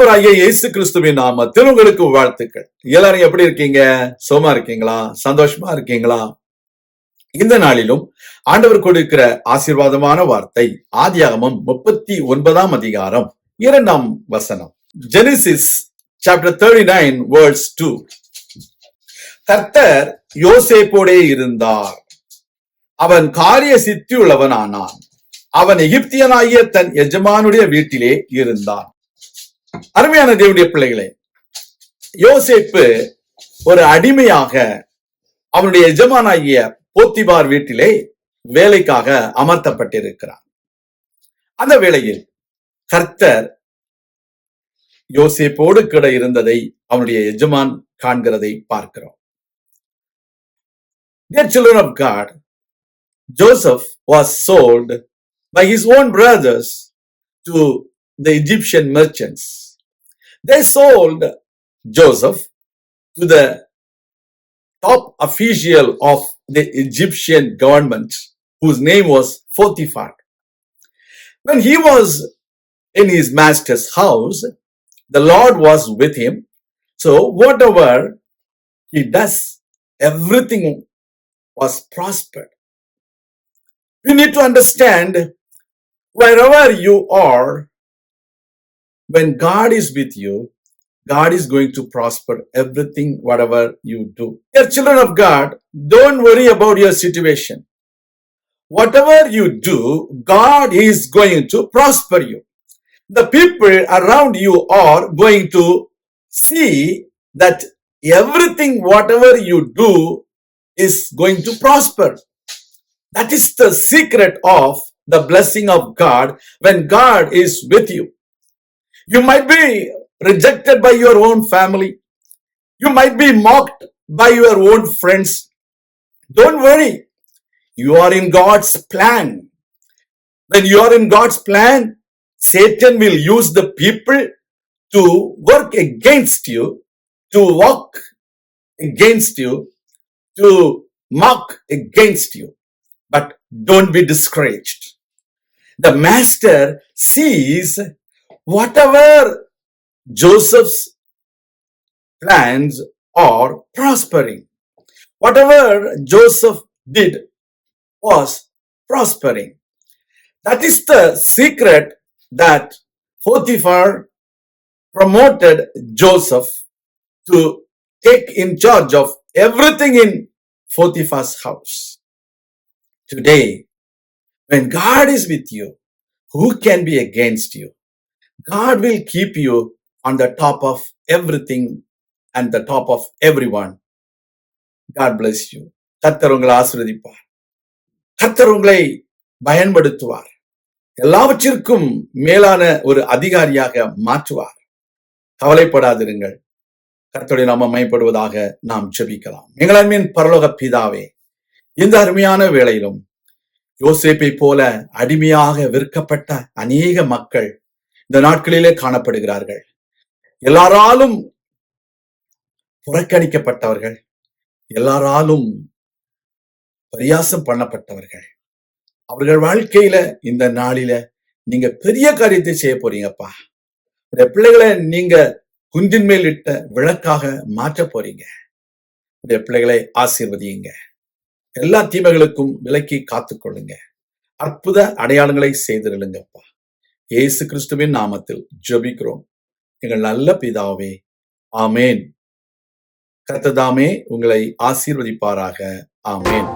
ஆண்டவராகிய இயேசு கிறிஸ்துவின் நாமத்தில் உங்களுக்கு வாழ்த்துக்கள். எல்லாரும் எப்படி இருக்கீங்க? சுகமா இருக்கீங்களா? சந்தோஷமா இருக்கீங்களா? இந்த நாளிலும் ஆண்டவர் கொடுக்கிற ஆசீர்வாதமான வார்த்தை ஆதியாகமம் 39 அதிகாரம் 2 வசனம். Genesis chapter 39 verse 2. கர்த்தர் யோசேப்போடே இருந்தார், அவன் காரிய சித்தியுள்ளவனானான், அவன் எகிப்தியனாகிய தன் எஜமானுடைய வீட்டிலே இருந்தான். அருமையான தேவனுடைய பிள்ளைகளே, யோசேப்பு ஒரு அடிமையாக அவனுடைய எஜமானாகிய போத்திபார் வீட்டிலே வேலைக்காக அமர்த்தப்பட்டிருக்கிறான். அந்த வேளையில் கர்த்தர் யோசேப்போடு கூட இருந்ததை அவனுடைய எஜமான் காண்கிறதை பார்க்கிறோம். Dear children of God, Joseph was sold by his own brothers to the Egyptian merchants. They sold Joseph to the top official of the Egyptian government, whose name was Potiphar. When he was in his master's house, the Lord was with him. So whatever he does, everything was prospered. We need to understand, wherever you are, when God is with you, God is going to prosper everything, whatever you do. Dear children of God, don't worry about your situation. Whatever you do, God is going to prosper you. The people around you are going to see that everything, whatever you do, is going to prosper. That is the secret of the blessing of God when God is with you. You might be rejected by your own family. You might be mocked by your own friends. Don't worry. You are in God's plan. When you are in God's plan, Satan will use the people to work against you, to walk against you, to mock against you. But don't be discouraged. The master sees whatever Joseph's plans are prospering. Whatever Joseph did was prospering. That is the secret that Potiphar promoted Joseph to take in charge of everything in Potiphar's house. Today, when God is with you, who can be against you? God will keep you on the top of everything and the top of everyone. God bless you. கர்த்தர் உங்களை ஆசீர்வதிப்பார். கர்த்தர் உங்களை பயன்படுத்துவார். எல்லாவற்றிற்கும் மேலான ஒரு அதிகாரியாக மாற்றுவார். கவலைப்படாதிருங்கள். கர்த்தருடைய நாமம் மகிமைப்படுவதாக நாம் ஜெபிக்கலாம். எங்கள் அன்பின் பரலோக பிதாவே, இந்த அருமையான வேளையிலும் யோசேப்பை போல அடிமையாக விற்கப்பட்ட அநேக மக்கள் இந்த நாட்களிலே காணப்படுகிறார்கள். எல்லாராலும் புறக்கணிக்கப்பட்டவர்கள், எல்லாராலும் பரியாசம் பண்ணப்பட்டவர்கள். அவர்கள் வாழ்க்கையில இந்த நாளில நீங்க பெரிய காரியத்தை செய்ய போறீங்கப்பா. உடைய பிள்ளைகளை நீங்க குந்தின் மேல் இட்ட விளக்காக மாற்ற போறீங்க. உடைய பிள்ளைகளை ஆசீர்வதியுங்க. எல்லா தீமைகளுக்கும் விலக்கி காத்துக்கொள்ளுங்க. அற்புத அடையாளங்களை செய்திருளுங்கப்பா. இயேசு கிறிஸ்துவின் நாமத்தில் ஜெபிக்கிறோம் எங்கள் நல்ல பிதாவே, ஆமேன். கர்த்தர் தாமே உங்களை ஆசீர்வதிப்பாராக. ஆமேன்.